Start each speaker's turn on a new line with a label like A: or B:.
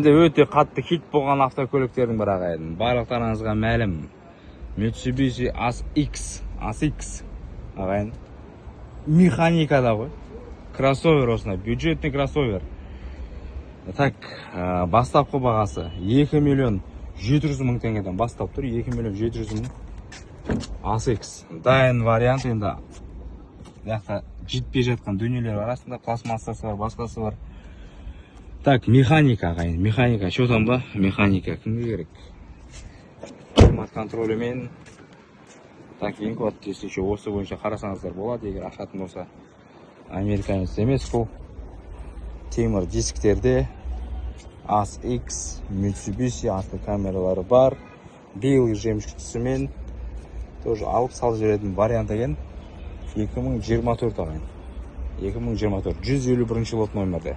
A: кезінде өте қатты хит болған автокөліктердің бірі ағайын. Барлықтарыңызға мәлім. Mitsubishi ASX ағайын. Механикада ғой. Кроссовер осындай, бюджетный кроссовер. Так, бастапқы бағасы 2 миллион 700 мың теңгеден бастап тұр. 2 миллион 700 мың. ASX. Дайын вариант енді. Яқта жетпей жатқан дүниелер арасында пластмассасы бар, басқасы бар. Так, механика ағайын. Механика, что там ба? Механика кімге керек? Климат контролімен. Так, ең қуат тесінші осы бойынша қарасаңыздар болады, егер ашатын болса. Американец емес бұл. Темір дисктерде ASX, Mitsubishi автокамералары бар. Биыл жемшіктісімен тоже алып салып жүретін вариант екен. 2024 ағайын. 2024. 151 лот номерде.